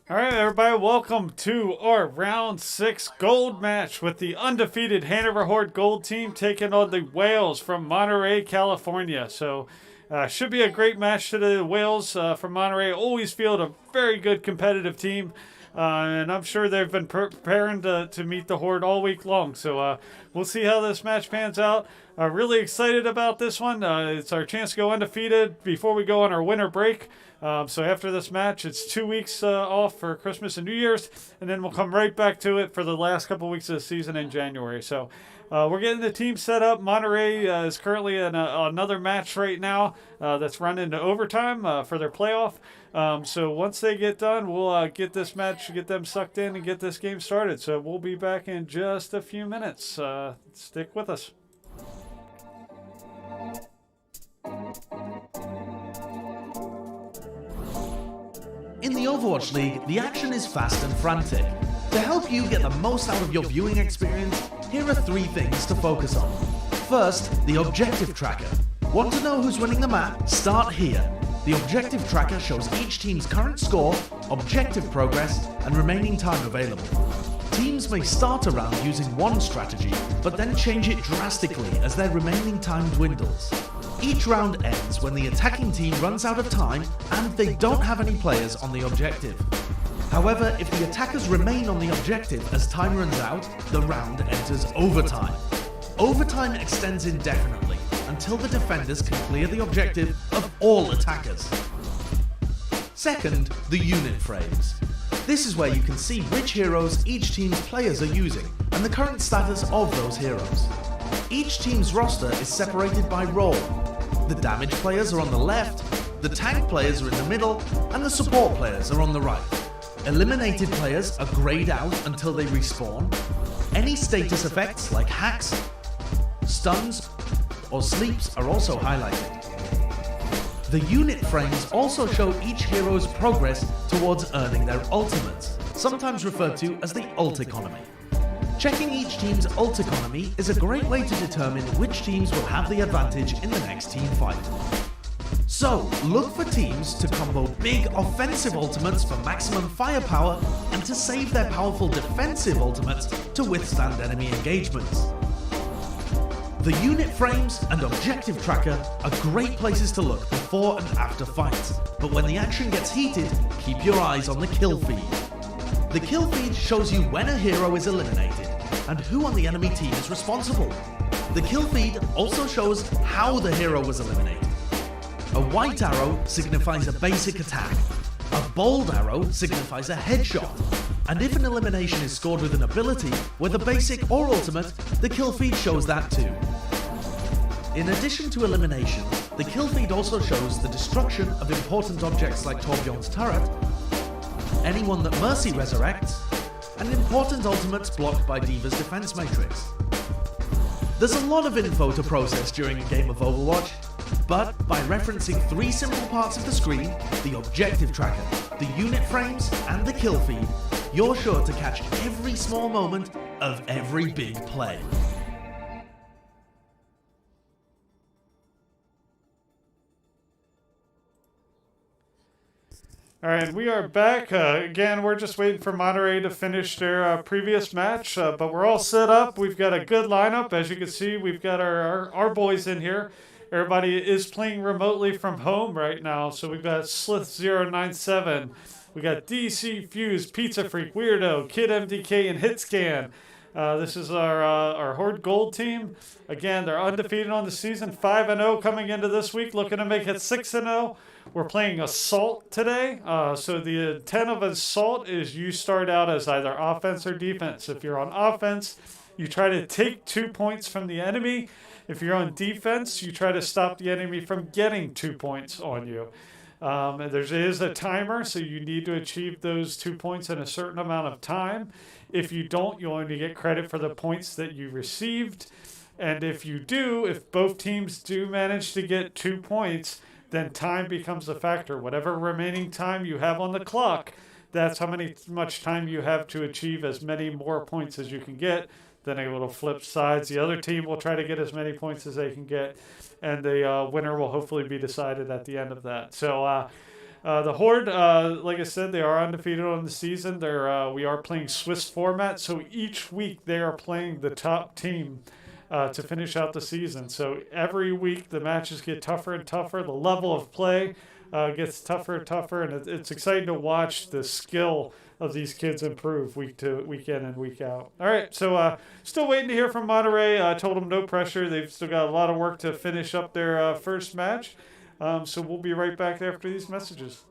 All right, everybody, welcome to our round 6 gold match with the undefeated Hanover Horde Gold team taking on the Whales from Monterey, California. Should be a great match to the Whales from Monterey. Always field a very good competitive team. And I'm sure they've been preparing to meet the Horde all week long. We'll see how this match pans out. Really excited about this one. It's our chance to go undefeated before we go on our winter break. So after this match, it's 2 weeks off for Christmas and New Year's, and then we'll come right back to it for the last couple weeks of the season in January. We're getting the team set up. Monterey is currently in another match right now that's run into overtime for their playoff. So once they get done, we'll get this match, get them sucked in, and get this game started. So we'll be back in just a few minutes. Stick with us. In the Overwatch League, the action is fast and frantic. To help you get the most out of your viewing experience, here are 3 things to focus on. First, the objective tracker. Want to know who's winning the map? Start here. The objective tracker shows each team's current score, objective progress, and remaining time available. Teams may start a round using one strategy, but then change it drastically as their remaining time dwindles. Each round ends when the attacking team runs out of time and they don't have any players on the objective. However, if the attackers remain on the objective as time runs out, the round enters overtime. Overtime extends indefinitely until the defenders can clear the objective of all attackers. Second, the unit frames. This is where you can see which heroes each team's players are using and the current status of those heroes. Each team's roster is separated by role. The damage players are on the left, the tank players are in the middle, and the support players are on the right. Eliminated players are grayed out until they respawn. Any status effects like hacks, stuns, or sleeps are also highlighted. The unit frames also show each hero's progress towards earning their ultimates, sometimes referred to as the ult economy. Checking each team's ult economy is a great way to determine which teams will have the advantage in the next team fight. So, look for teams to combo big offensive ultimates for maximum firepower and to save their powerful defensive ultimates to withstand enemy engagements. The unit frames and objective tracker are great places to look before and after fights, but when the action gets heated, keep your eyes on the kill feed. The kill feed shows you when a hero is eliminated and who on the enemy team is responsible. The kill feed also shows how the hero was eliminated. A white arrow signifies a basic attack. A bold arrow signifies a headshot. And if an elimination is scored with an ability, whether basic or ultimate, the kill feed shows that too. In addition to elimination, the kill feed also shows the destruction of important objects like Torbjorn's turret, anyone that Mercy resurrects, and important ultimates blocked by D.Va's defense matrix. There's a lot of info to process during a game of Overwatch, but by referencing 3 simple parts of the screen, the objective tracker, the unit frames, and the kill feed, you're sure to catch every small moment of every big play. All right, we are back. Again, we're just waiting for Monterey to finish their previous match, but we're all set up. We've got a good lineup. As you can see, we've got our boys in here. Everybody is playing remotely from home right now. So we've got Slith097. We got DC Fuse, Pizza Freak, Weirdo, Kid MDK, and Hitscan. This is our Horde Gold team. Again, they're undefeated on the season, 5-0 coming into this week, looking to make it 6-0. We're playing Assault today. So the intent of Assault is you start out as either offense or defense. If you're on offense, you try to take 2 points from the enemy. If you're on defense, you try to stop the enemy from getting 2 points on you. There is a timer, so you need to achieve those 2 points in a certain amount of time. If you don't, you'll only get credit for the points that you received. And if you do, if both teams do manage to get 2 points, then time becomes a factor. Whatever remaining time you have on the clock, that's how much time you have to achieve as many more points as you can get. Then it will flip sides. The other team will try to get as many points as they can get, and the winner will hopefully be decided at the end of that. The Horde, like I said, they are undefeated on the season. We are playing Swiss format, so each week they are playing the top team to finish out the season. So every week the matches get tougher and tougher. The level of play gets tougher and tougher, and it's exciting to watch the skill of these kids improve week in and week out. All right, so still waiting to hear from Monterey. I told them no pressure. They've still got a lot of work to finish up their first match. So we'll be right back after these messages.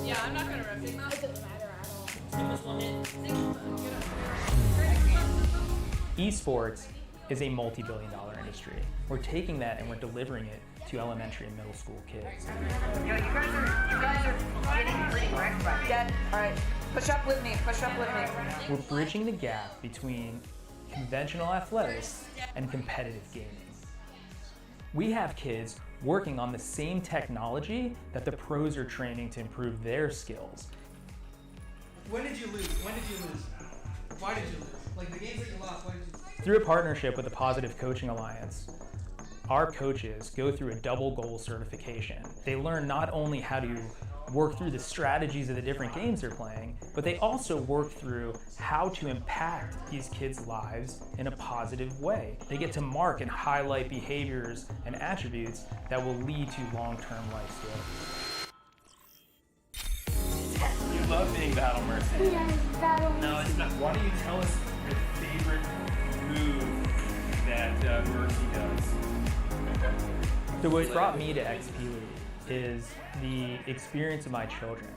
Yeah, I'm not gonna rip it. It doesn't matter at all. Esports is a multi-billion-dollar industry. We're taking that and we're delivering it to elementary and middle school kids. You guys are getting pretty wrecked by me. Dad, all right, push up with me, push up with me. We're bridging the gap between conventional athletics and competitive gaming. We have kids working on the same technology that the pros are training to improve their skills. When did you lose? When did you lose? Why did you lose? Like the games that you lost, why did you lose? Through a partnership with the Positive Coaching Alliance, our coaches go through a double goal certification. They learn not only how to work through the strategies of the different games they're playing, but they also work through how to impact these kids' lives in a positive way. They get to mark and highlight behaviors and attributes that will lead to long-term life skills. You love being battle mercy. Yeah, battle. No, it's not. Why don't you tell us your favorite move that Mercy does? So what brought me to XP League is the experience of my children.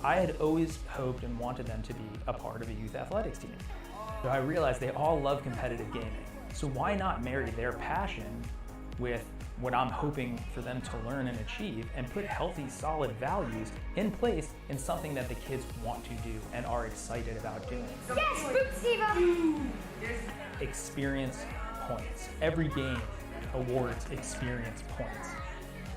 I had always hoped and wanted them to be a part of a youth athletics team. So I realized they all love competitive gaming. So why not marry their passion with what I'm hoping for them to learn and achieve and put healthy, solid values in place in something that the kids want to do and are excited about doing. Yes, Boop Experience points. Every game awards experience points.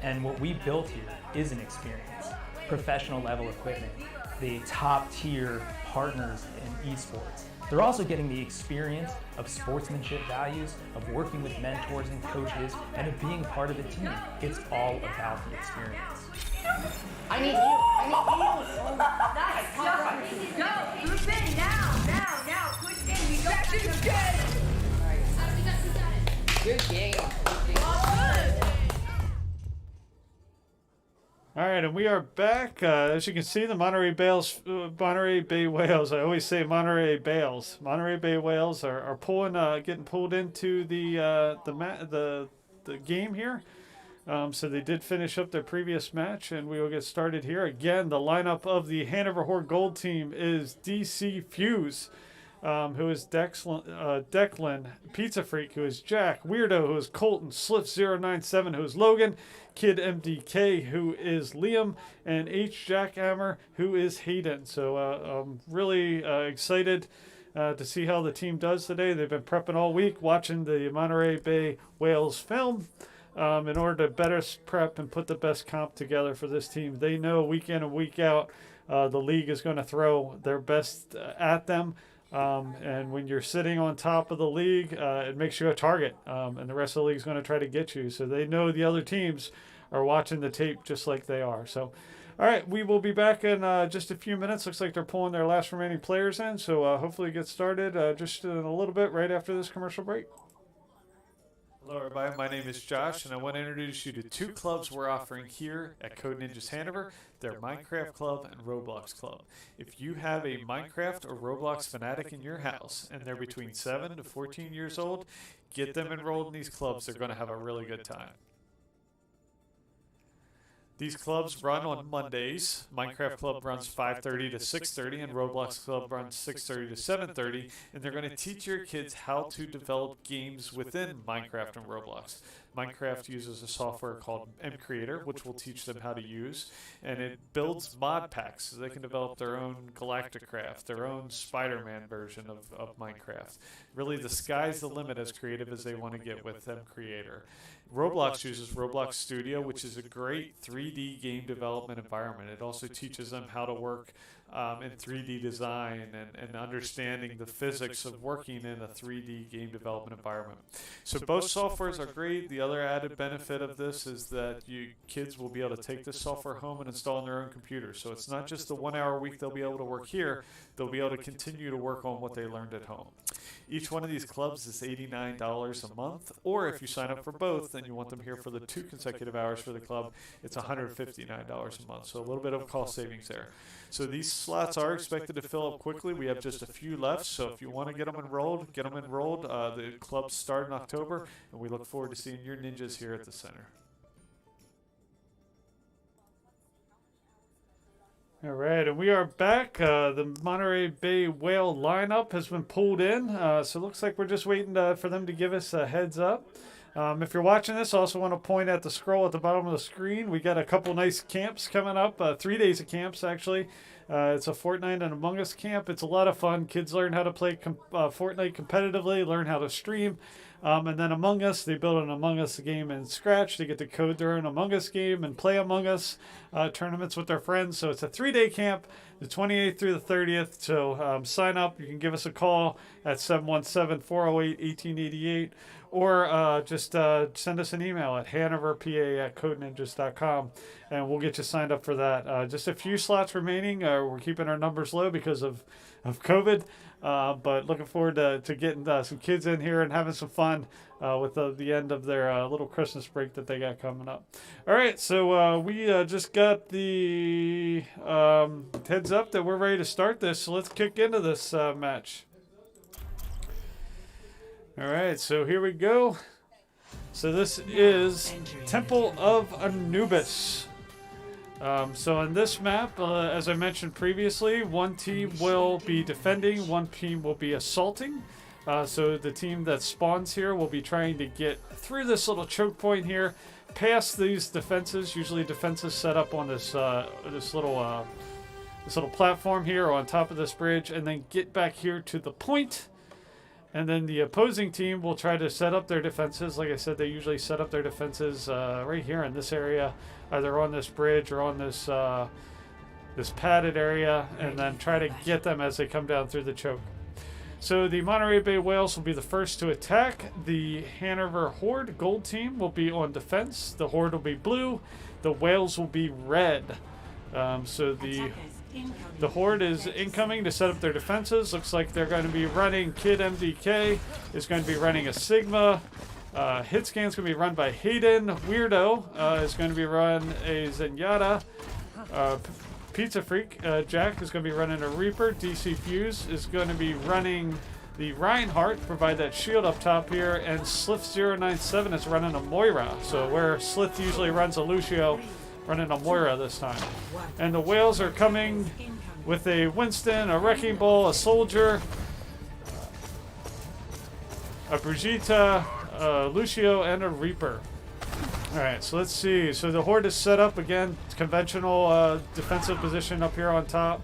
And what we built here is an experience. Professional level equipment, the top tier partners in esports. They're also getting the experience of sportsmanship values, of working with mentors and coaches, and of being part of the team. It's all about the experience. I need you. Nice. Go. Move in now. Push in. You got Good game. All right, and we are back. As you can see, the Monterey Bay Whales. I always say Monterey Bales. Monterey Bay Whales are getting pulled into the game here. So they did finish up their previous match, and we will get started here. Again, the lineup of the Hanover Horde Gold team is DC Fuse, who is Declan, Pizza Freak, who is Jack, Weirdo, who is Colton, Slip097, who is Logan, Kid MDK, who is Liam, and H. Jackhammer, who is Hayden. So I'm really excited to see how the team does today. They've been prepping all week, watching the Monterey Bay Whales film in order to better prep and put the best comp together for this team. They know week in and week out the league is going to throw their best at them. And when you're sitting on top of the league, it makes you a target, and the rest of the league is going to try to get you. So they know the other teams are watching the tape just like they are. So, all right, we will be back in just a few minutes. Looks like they're pulling their last remaining players in. So hopefully get started just in a little bit right after this commercial break. Hello everybody, my name is Josh, and I want to introduce you to two clubs we're offering here at Code Ninjas Hanover. They're Minecraft Club and Roblox Club. If you have a Minecraft or Roblox fanatic in your house, and they're between 7 to 14 years old, get them enrolled in these clubs. They're going to have a really good time. These clubs run on Mondays. Minecraft Club runs 5:30 to 6:30, and Roblox Club runs 6:30 to 7:30. And they're going to teach your kids how to develop games within Minecraft and Roblox. Minecraft uses a software called MCreator, which will teach them how to use, and it builds mod packs so they can develop their own Galacticraft, their own Spider-Man version of Minecraft. Really, the sky's the limit as creative as they want to get with MCreator. Roblox uses Roblox Studio, which is a great 3D game development environment. It also teaches them how to work in 3D design and understanding the physics of working in a 3D game development environment. So both softwares are great. The other added benefit of this is that kids will be able to take this software home and install on their own computer. So it's not just the 1 hour a week they'll be able to work here, they'll be able to continue to work on what they learned at home. Each one of these clubs is $89 a month, or if you sign up for both and you want them here for the 2 consecutive hours for the club, it's $159 a month. So a little bit of cost savings there. So these slots are expected to fill up quickly. We have just a few left, so if you want to get them enrolled, get them enrolled. The clubs start in October, and we look forward to seeing your ninjas here at the center. All right, and we are back. The Monterey Bay Whale lineup has been pulled in, so it looks like we're just waiting for them to give us a heads up. If you're watching this, I also want to point at the scroll at the bottom of the screen. We got a couple nice camps coming up, 3 days of camps actually. It's a Fortnite and Among Us camp. It's a lot of fun. Kids learn how to play Fortnite competitively, learn how to stream. And then Among Us, they build an Among Us game in Scratch. They get to code their own Among Us game and play Among Us tournaments with their friends. So it's a 3-day camp, the 28th through the 30th. So sign up. You can give us a call at 717-408-1888. Or just send us an email at hanoverpa@codeninjas.com, and we'll get you signed up for that. Just a few slots remaining. We're keeping our numbers low because of COVID, but looking forward to getting some kids in here and having some fun with the end of their little Christmas break that they got coming up. All right, so we just got the heads up that we're ready to start this, so let's kick into this match. All right, so here we go. So this is Temple of Anubis. So in this map, as I mentioned previously, one team will be defending, one team will be assaulting. So the team that spawns here will be trying to get through this little choke point here, past these defenses. Usually defenses set up on this little platform here on top of this bridge, and then get back here to the point. And then the opposing team will try to set up their defenses. Like I said, they usually set up their defenses right here in this area, either on this bridge or on this this padded area, and then try to get them as they come down through the choke. So the Monterey Bay Whales will be the first to attack. The Hanover Horde Gold team will be on defense. The Horde will be blue. The Whales will be red. So the Horde is incoming to set up their defenses. Looks like they're going to be running Kid MDK. Is going to be running a Sigma. Hitscan is going to be run by Hayden. Weirdo is going to be run a Zenyatta. Pizza Freak Jack is going to be running a Reaper. DC Fuse is going to be running the Reinhardt, provide that shield up top here. And Slith097 is running a Moira. So where Slith usually runs a Lucio, running a Moira this time. And the Whales are coming with a Winston, a Wrecking Ball, a Soldier, a Brigitte, a Lucio, and a Reaper. Alright, so let's see. So the Horde is set up again. It's conventional defensive position up here on top.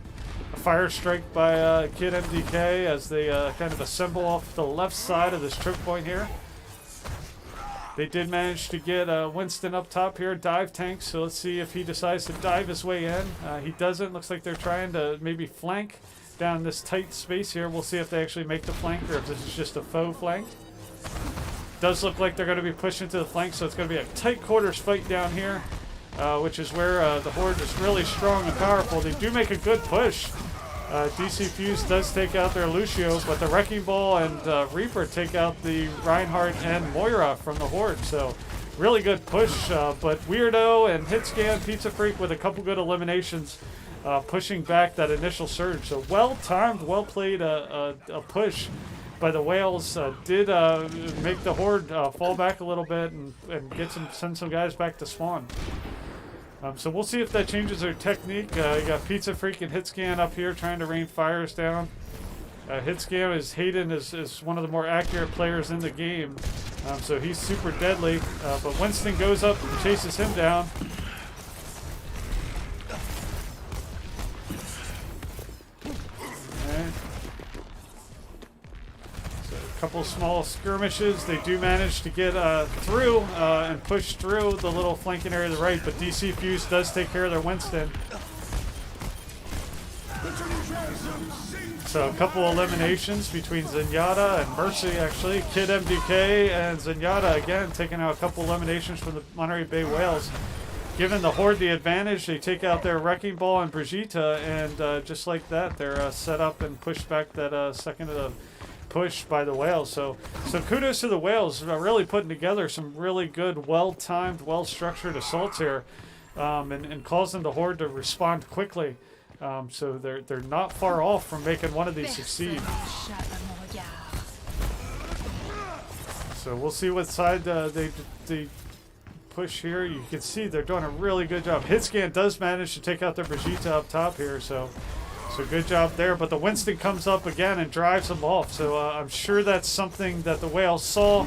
A fire strike by Kid MDK as they kind of assemble off the left side of this choke point here. They did manage to get Winston up top here, dive tank, so let's see if he decides to dive his way in. He doesn't. Looks like they're trying to maybe flank down this tight space here. We'll see if they actually make the flank or if this is just a faux flank. Does look like they're going to be pushing to the flank, so it's going to be a tight quarters fight down here, which is where the Horde is really strong and powerful. They do make a good push. DC Fuse does take out their Lucio, but the Wrecking Ball and Reaper take out the Reinhardt and Moira from the Horde. So really good push, but Weirdo and Hitscan, Pizza Freak with a couple good eliminations, pushing back that initial surge. So well-timed, well-played a push by the Whales. Did make the Horde fall back a little bit and send some guys back to spawn. So we'll see if that changes their technique. You got Pizza Freak and Hitscan up here trying to rain fires down. Hitscan is Hayden is one of the more accurate players in the game, so he's super deadly. But Winston goes up and chases him down. Okay. Couple small skirmishes. They do manage to get through and push through the little flanking area to the right, but DC Fuse does take care of their Winston. So a couple eliminations between Zenyatta and Mercy, actually. Kid MDK and Zenyatta, again, taking out a couple eliminations from the Monterey Bay Whales. Giving the Horde the advantage, they take out their Wrecking Ball and Brigitte, and just like that, they're set up and pushed back that second push by the Whales. So kudos to the Whales, really putting together some really good, well-timed, well-structured assaults here, and causing the Horde to respond quickly. So they're not far off from making one of these succeed. So we'll see what side they push here. You can see they're doing a really good job. Hitscan does manage to take out their Brigitte up top here, so good job there. But the Winston comes up again and drives them off. So I'm sure that's something that the Whales saw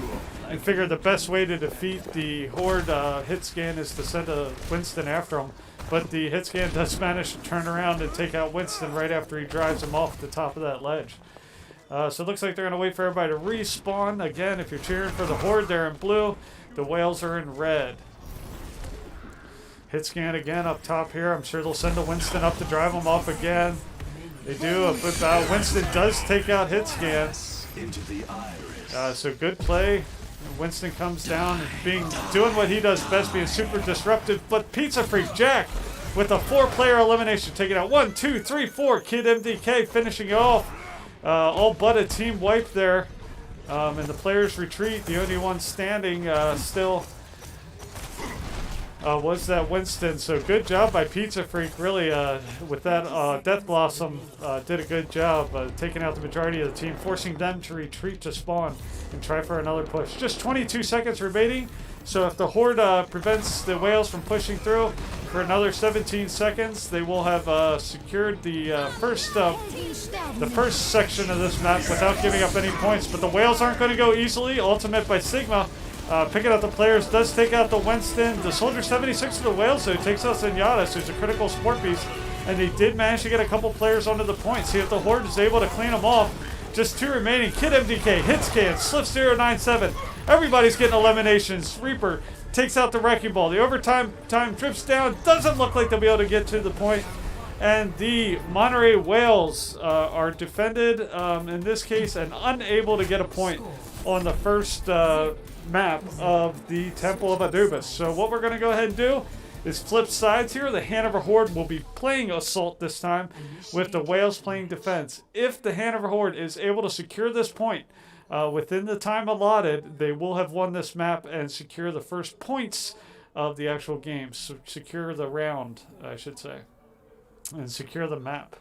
and figured the best way to defeat the Horde Hitscan is to send a Winston after them. But the Hitscan does manage to turn around and take out Winston right after he drives him off the top of that ledge. So it looks like they're going to wait for everybody to respawn. Again, if you're cheering for the Horde, they're in blue. The Whales are in red. Hitscan again up top here. I'm sure they'll send a Winston up to drive him off again. They do, but Winston does take out Hitscan. So good play. Winston comes down, doing what he does best, being super disruptive. But Pizza Freak Jack with a 4-player elimination, taking out 1, 2, 3, 4. Kid MDK finishing off. All but a team wipe there. And the players retreat. The only one standing still was that Winston. So good job by Pizza Freak, really, with that. Death Blossom did a good job taking out the majority of the team, forcing them to retreat to spawn and try for another push. Just 22 seconds remaining. So if the Horde prevents the Whales from pushing through for another 17 seconds, they will have secured the first section of this map without giving up any points. But the Whales aren't going to go easily. Ultimate by Sigma. Picking out the players, does take out the Winston. The Soldier 76 of the Whales, so it takes out Zenyatta, so it's a critical support piece. And they did manage to get a couple players onto the point. See if the Horde is able to clean them off. Just 2 remaining. Kid MDK, Hitscan, Sliff 097. Everybody's getting eliminations. Reaper takes out the Wrecking Ball. The overtime time drips down. Doesn't look like they'll be able to get to the point. And the Monterey Whales are defended in this case and unable to get a point on the first map of the Temple of Anubis. So what we're going to go ahead and do is flip sides here. The Hanover Horde will be playing Assault this time, with the Whales playing Defense. If the Hanover Horde is able to secure this point within the time allotted, they will have won this map and secure the first points of the actual game. So secure the round, I should say, and secure the map.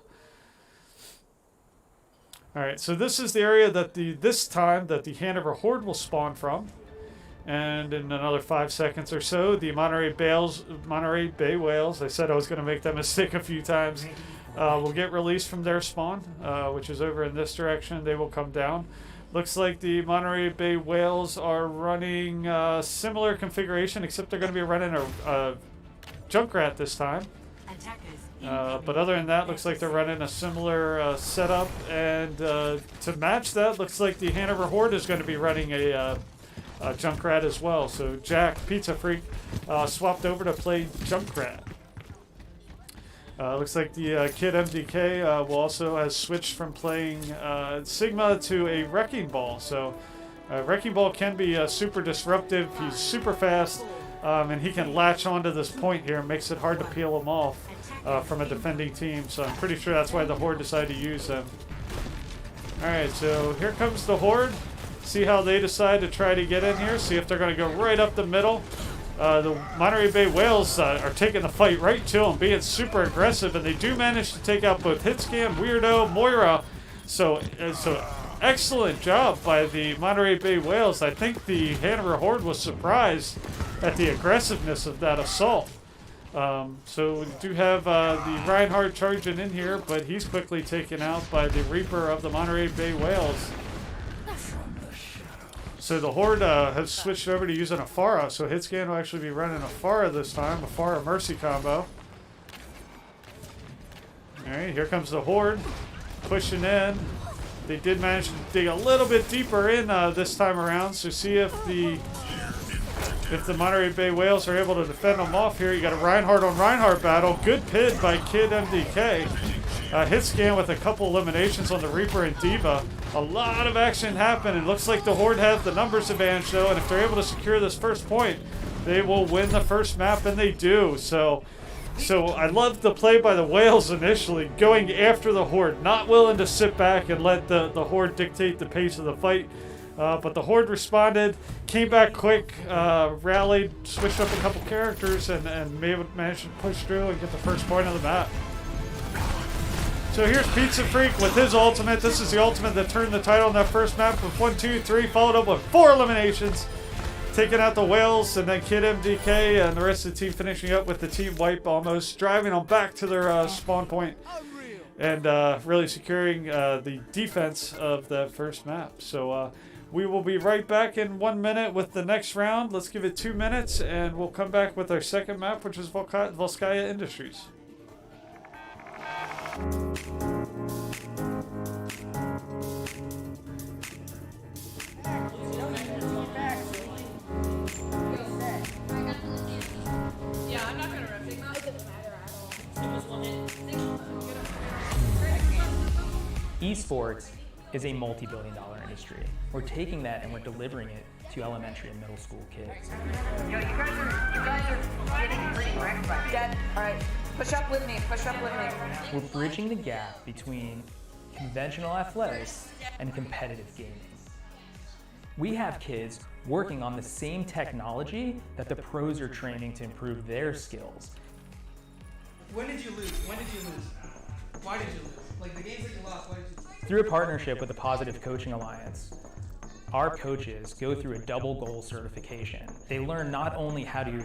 Alright, so this is the area that this time the Hanover Horde will spawn from. And in another 5 seconds or so, the Monterey Bay Whales, I said I was going to make that mistake a few times, will get released from their spawn, which is over in this direction. They will come down. Looks like the Monterey Bay Whales are running a similar configuration, except they're going to be running a Junkrat this time. But other than that, looks like they're running a similar setup. And to match that, looks like the Hanover Horde is going to be running a Junkrat as well. So Jack, Pizza Freak, swapped over to play Junkrat. Looks like the Kid MDK will also has switched from playing Sigma to a Wrecking Ball. So Wrecking Ball can be super disruptive. He's super fast, and he can latch onto this point here. Makes it hard to peel him off from a defending team. So I'm pretty sure that's why the Horde decided to use them. Alright, so here comes the Horde. See how they decide to try to get in here. See if they're going to go right up the middle. The Monterey Bay Whales are taking the fight right to them, being super aggressive, and they do manage to take out both Hitscan, Weirdo, Moira. So excellent job by the Monterey Bay Whales. I think the Hanover Horde was surprised at the aggressiveness of that assault. So we do have the Reinhardt charging in here, but he's quickly taken out by the Reaper of the Monterey Bay Whales. So the Horde has switched over to using a Pharah, so Hitscan will actually be running a Pharah this time, a Pharah Mercy combo. Alright, here comes the Horde, pushing in. They did manage to dig a little bit deeper in this time around, so see if the Monterey Bay Whales are able to defend them off here. You got a Reinhardt on Reinhardt battle. Good pid by Kid MDK. Hit scan with a couple eliminations on the Reaper and Diva. A lot of action happened. It looks like the Horde has the numbers advantage though, and if they're able to secure this first point, they will win the first map, and they do. So I love the play by the Whales initially, going after the Horde, not willing to sit back and let the Horde dictate the pace of the fight. But the Horde responded, came back quick, rallied, switched up a couple characters, and managed to push through and get the first point of the map. So here's Pizza Freak with his ultimate. This is the ultimate that turned the title in that first map with 1, 2, 3, followed up with 4 eliminations. Taking out the Whales, and then Kid MDK and the rest of the team finishing up with the team wipe, almost driving them back to their spawn point, and really securing the defense of that first map. So we will be right back in 1 minute with the next round. Let's give it 2 minutes, and we'll come back with our second map, which is Volskaya Industries. Yeah, I'm not gonna rep it. It doesn't matter at all. Esports is a multi-billion-dollar industry. We're taking that and we're delivering it to elementary and middle school kids. Yo, you guys are getting pretty wrecked by Dad. All right, push up with me. Push up with me. We're bridging the gap between conventional athletics and competitive gaming. We have kids working on the same technology that the pros are training to improve their skills. When did you lose? When did you lose? Why did you lose? Like the games that you lost, why did you lose? Through a partnership with the Positive Coaching Alliance, our coaches go through a double goal certification. They learn not only how to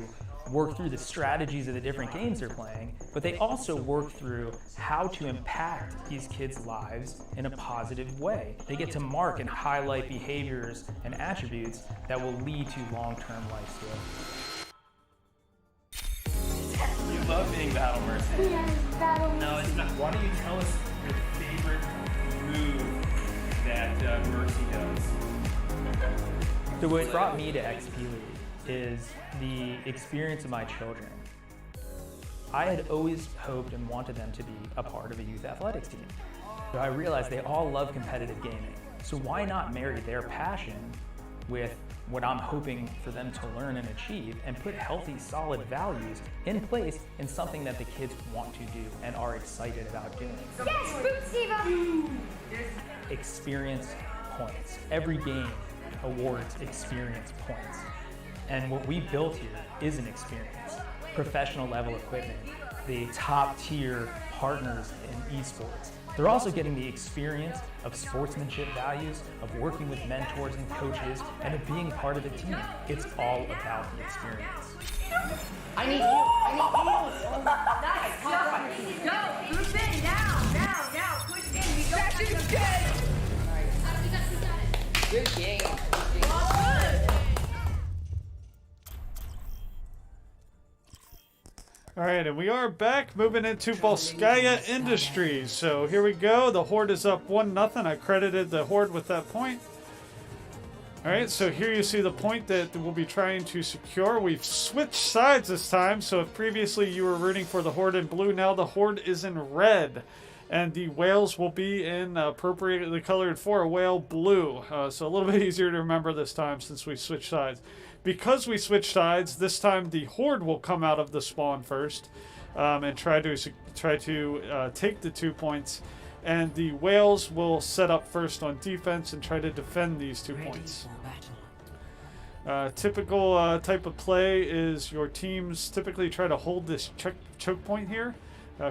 work through the strategies of the different games they're playing, but they also work through how to impact these kids' lives in a positive way. They get to mark and highlight behaviors and attributes that will lead to long-term life skills. You love being Battle Mercy. Yes, battle. No, it's not. Why don't you tell us your favorite move that Mercy does? So what brought me to XP League is the experience of my children. I had always hoped and wanted them to be a part of a youth athletics team. So I realized they all love competitive gaming. So why not marry their passion with what I'm hoping for them to learn and achieve, and put healthy, solid values in place in something that the kids want to do and are excited about doing. Yes, Boot Siva. Experience points. Every game awards experience points. And what we built here is an experience. Professional level equipment, the top tier partners in esports. They're also getting the experience of sportsmanship values, of working with mentors and coaches, and of being part of the team. It's all about the experience. I need you. Nice. Go. Group in now. Push in. We don't have to Good game. All right, and we are back, moving into Volskaya Industries. So here we go. The Horde is up 1-0. I credited the Horde with that point. All right, so here you see the point that we'll be trying to secure. We've switched sides this time. So if previously you were rooting for the Horde in blue, now the Horde is in red. And the Whales will be in appropriately colored for a whale blue. So a little bit easier to remember this time since we switched sides. Because we switched sides, this time the Horde will come out of the spawn first and try to take the 2 points. And the Whales will set up first on defense and try to defend these 2 points. Typical type of play is your teams typically try to hold this choke point here.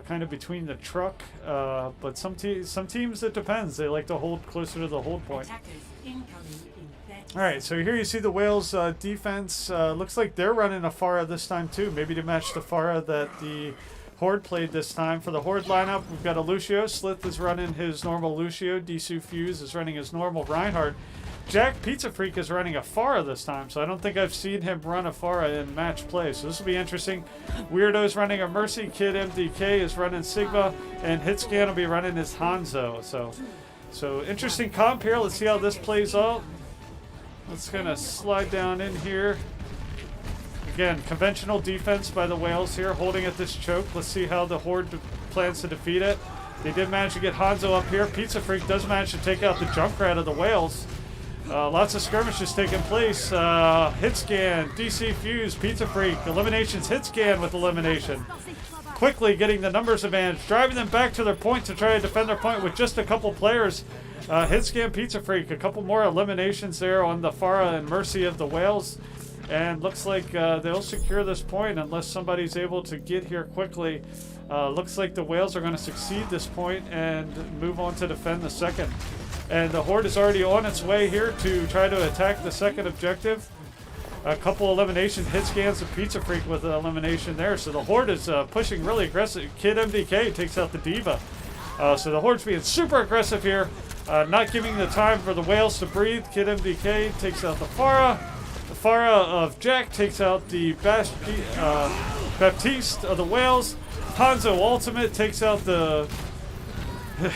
Kind of between the truck, but some teams, it depends. They like to hold closer to the hold point. All right, so here you see the Whales defense. Looks like they're running a Pharah this time too, maybe to match the Pharah that the Horde played this time. For the Horde lineup, we've got a Lucio. Slith is running his normal Lucio. Disu Fuse is running his normal Reinhardt. Jack Pizza Freak is running a Pharah this time, so I don't think I've seen him run a Pharah in match play, so this will be interesting. Weirdo's running a Mercy, Kid MDK is running Sigma, and Hitscan will be running his Hanzo. So interesting comp here. Let's see how this plays out. Let's kind of slide down in here. Again, conventional defense by the Whales here, holding at this choke. Let's see how the Horde plans to defeat it. They did manage to get Hanzo up here. Pizza Freak does manage to take out the Junkrat of the Whales. Lots of skirmishes taking place. Hit scan, DC Fuse, Pizza Freak, eliminations, hit scan with elimination. Quickly getting the numbers advantage, driving them back to their point to try to defend their point with just a couple players. Hit scan, Pizza Freak, a couple more eliminations there on the Farah and Mercy of the Whales. And looks like they'll secure this point unless somebody's able to get here quickly. Looks like the Whales are going to succeed this point and move on to defend the second. And the Horde is already on its way here to try to attack the second objective. A couple elimination hit scans of Pizza Freak with an elimination there. So the Horde is pushing really aggressive. Kid MDK takes out the Diva. So the Horde's being super aggressive here. Not giving the time for the Whales to breathe. Kid MDK takes out the Farah. The Farah of Jack takes out the Baptiste of the Whales. Hanzo Ultimate takes out the...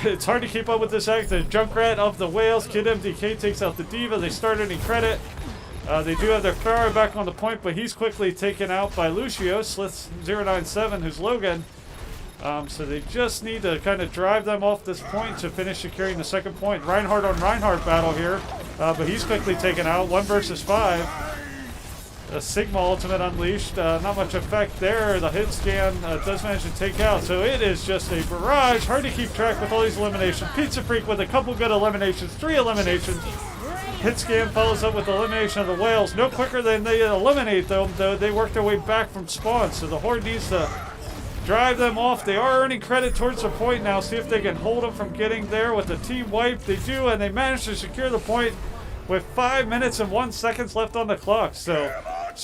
It's hard to keep up with this act. The Junkrat of the Whales. Kid MDK takes out the Diva. They start any credit. They do have their Farah back on the point, but he's quickly taken out by Lucio, Slith 097, who's Logan. So they just need to kind of drive them off this point to finish securing the second point. Reinhardt on Reinhardt battle here, but he's quickly taken out. 1 versus 5. A Sigma Ultimate unleashed. Not much effect there. The hit scan does manage to take out. So it is just a barrage. Hard to keep track with all these eliminations. Pizza Freak with a couple good eliminations. 3 eliminations. Hit scan follows up with elimination of the Whales. No quicker than they eliminate them, though. They work their way back from spawn. So the Horde needs to drive them off. They are earning credit towards the point now. See if they can hold them from getting there with the team wipe. They do, and they manage to secure the point with 5 minutes and 1 second left on the clock. So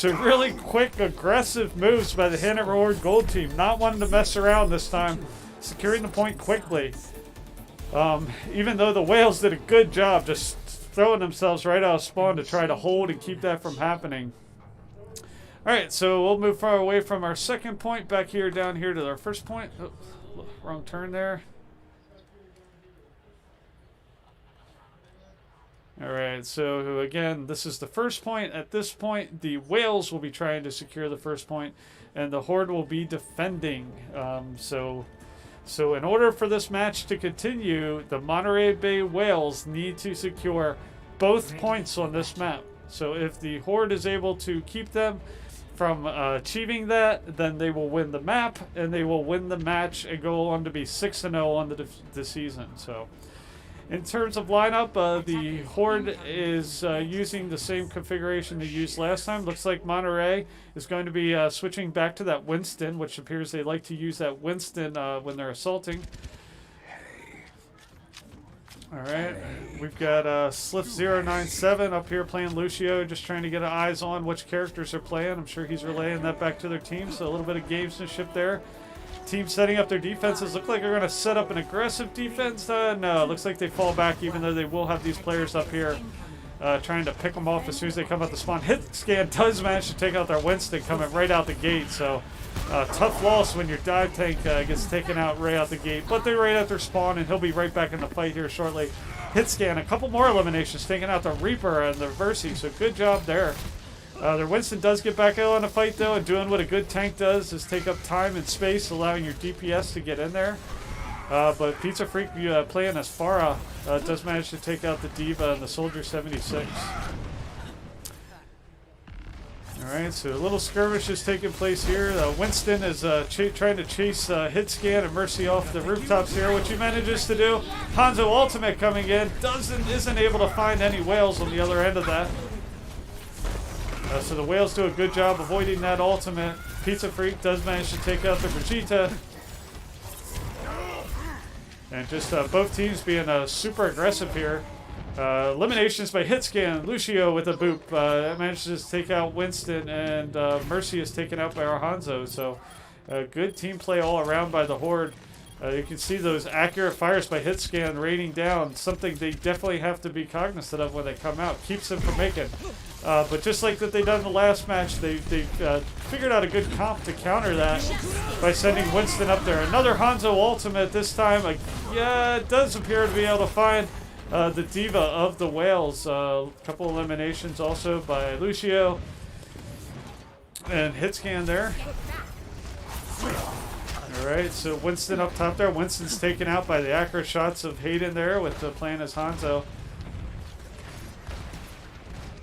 really quick, aggressive moves by the Hanover Horde Gold team. Not wanting to mess around this time. Securing the point quickly. Even though the Whales did a good job just throwing themselves right out of spawn to try to hold and keep that from happening. Alright, so we'll move far away from our second point, back here, down here to our first point. Oh, wrong turn there. Alright, so again, this is the first point. At this point, the Whales will be trying to secure the first point, and the Horde will be defending. So in order for this match to continue, the Monterey Bay Whales need to secure both points on this map. So if the Horde is able to keep them from achieving that, then they will win the map, and they will win the match and go on to be 6-0 on the season. So in terms of lineup, the Horde is using the same configuration they used last time. Looks like Monterey is going to be switching back to that Winston, which appears they like to use that Winston when they're assaulting. Alright, we've got Slith 097 up here playing Lucio, just trying to get eyes on which characters they're playing. I'm sure he's relaying that back to their team, so a little bit of gamesmanship there. Team setting up their defenses. Look like they're going to set up an aggressive defense. No, looks like they fall back, even though they will have these players up here trying to pick them off as soon as they come out the spawn. Hit scan does manage to take out their Winston coming right out the gate, so tough loss when your dive tank gets taken out right out the gate. But they're right at their spawn, and he'll be right back in the fight here shortly. Hit scan, a couple more eliminations, taking out the Reaper and the Versi, so good job there. Their Winston does get back out on the fight, though, and doing what a good tank does is take up time and space, allowing your DPS to get in there. But Pizza Freak playing as Farah does manage to take out the Diva and the Soldier 76. Alright, so a little skirmish is taking place here. Winston is trying to chase Hit Scan and Mercy off the rooftops here, which he manages to do. Hanzo Ultimate coming in, isn't able to find any Whales on the other end of that. So the Whales do a good job avoiding that ultimate. Pizza Freak does manage to take out the Vegeta. And just both teams being super aggressive here. Eliminations by Hitscan. Lucio with a boop manages to take out Winston, and Mercy is taken out by our Hanzo. So good team play all around by the Horde. You can see those accurate fires by Hitscan raining down, something they definitely have to be cognizant of when they come out. Keeps them from making. But just like that they done in the last match, they figured out a good comp to counter that by sending Winston up there. Another Hanzo ultimate this time. Yeah, it does appear to be able to find the Diva of the Whales. A couple eliminations also by Lucio. And Hitscan there. All right, so Winston up top there. Winston's taken out by the accurate shots of Hayden there with the playing as Hanzo.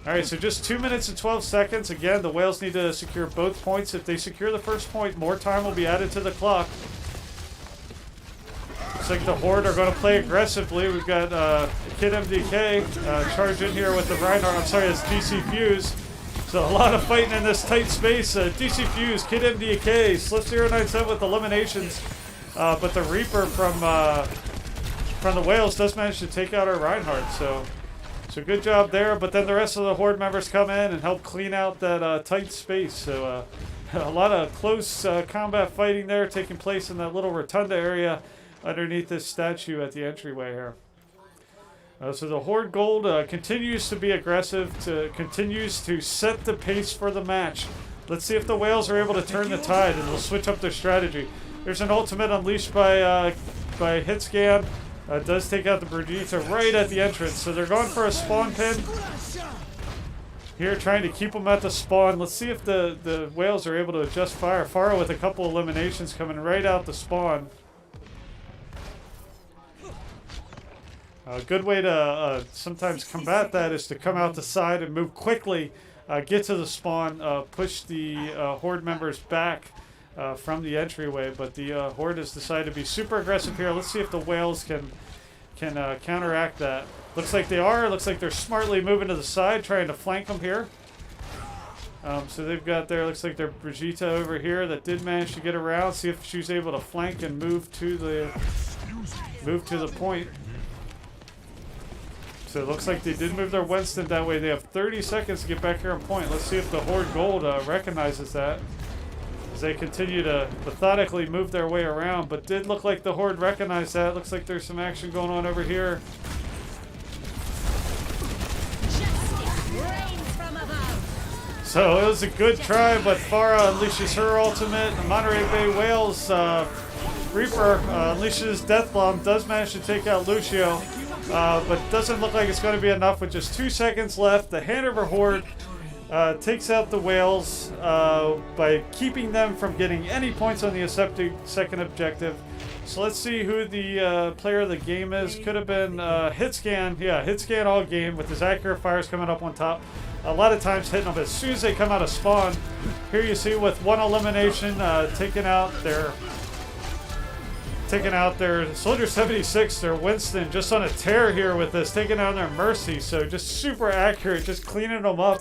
All right, so just 2 minutes and 12 seconds. Again, the Whales need to secure both points. If they secure the first point, more time will be added to the clock. Looks like the Horde are going to play aggressively. We've got Kid MDK charge in here with the Reinhardt. I'm sorry, it's DC Fuse. So a lot of fighting in this tight space. DC Fuse, Kid MDK, Slip 097 with eliminations. But the Reaper from the Whales does manage to take out our Reinhardt. So good job there. But then the rest of the Horde members come in and help clean out that tight space. So a lot of close combat fighting there taking place in that little rotunda area underneath this statue at the entryway here. So the Horde Gold continues to be aggressive, continues to set the pace for the match. Let's see if the Whales are able to turn the tide and they'll switch up their strategy. There's an ultimate unleashed by Hitscan. Does take out the Brigitte right at the entrance. So they're going for a spawn pin. Here trying to keep them at the spawn. Let's see if the Whales are able to adjust fire. Faro with a couple eliminations coming right out the spawn. A good way to sometimes combat that is to come out the side and move quickly, get to the spawn, push the Horde members back from the entryway. But the Horde has decided to be super aggressive here. Let's see if the Whales can counteract that. Looks like they are. Looks like they're smartly moving to the side, trying to flank them here. So they've got their, looks like their Brigitte over here that did manage to get around. See if she's able to flank and move to the point. So it looks like they did move their Winston that way. They have 30 seconds to get back here on point. Let's see if the Horde Gold recognizes that as they continue to methodically move their way around. But did look like the Horde recognized that. Looks like there's some action going on over here. So it was a good try, but Farah unleashes her ultimate. The Monterey Bay Whales Reaper unleashes Death Bomb. Does manage to take out Lucio. But doesn't look like it's going to be enough with just 2 seconds left. The Hanover Horde takes out the Whales by keeping them from getting any points on the second objective. So let's see who the player of the game is. Could have been Hitscan. Yeah, Hitscan all game with his accurate fires coming up on top. A lot of times hitting them as soon as they come out of spawn. Here you see with one elimination taking out their Soldier 76, their Winston, just on a tear here with this, taking out their Mercy. So just super accurate, just cleaning them up,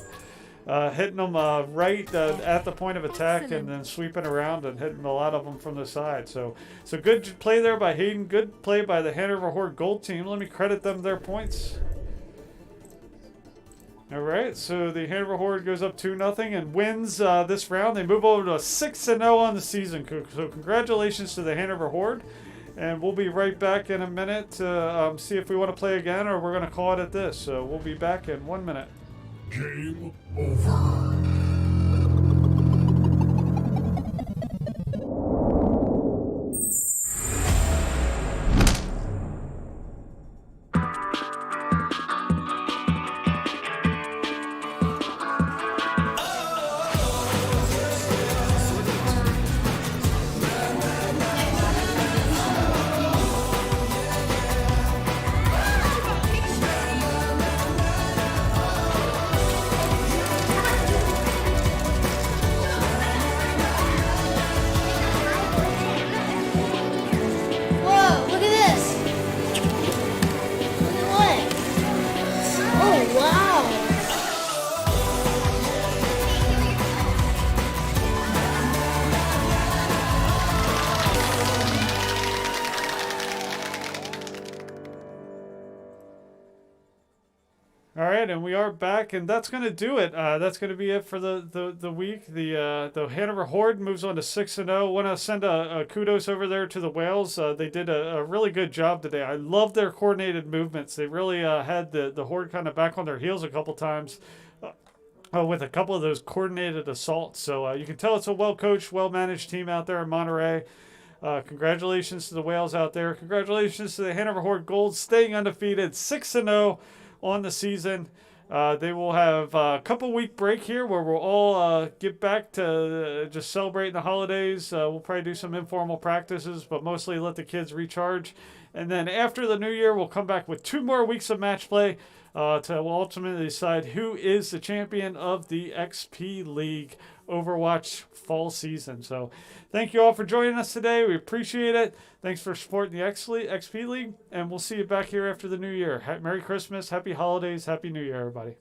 hitting them right at the point of attack, and then sweeping around and hitting a lot of them from the side. So good play there by Hayden. Good play by the Hanover Horde Gold team. Let me credit them their points. All right, so the Hanover Horde goes up 2-0 and wins this round. They move over to 6-0 on the season. So congratulations to the Hanover Horde. And we'll be right back in a minute to see if we want to play again or we're going to call it at this. So we'll be back in 1 minute. Game over. And we are back, and that's going to do it. That's going to be it for the week. The Hanover Horde moves on to 6-0. Want to send a kudos over there to the Whales. They did a really good job today. I love their coordinated movements. They really had the Horde kind of back on their heels a couple times with a couple of those coordinated assaults. So you can tell it's a well-coached, well-managed team out there in Monterey. Congratulations to the Whales out there. Congratulations to the Hanover Horde Gold, staying undefeated, 6-0 on the season. They will have a couple week break here where we'll all get back to just celebrating the holidays. We'll probably do some informal practices, but mostly let the kids recharge. And then after the new year, we'll come back with 2 more weeks of match play to ultimately decide who is the champion of the XP League Overwatch fall season. So thank you all for joining us today. We appreciate it. Thanks for supporting the XP League, and we'll see you back here after the new year. Merry Christmas, Happy Holidays, Happy New Year, everybody.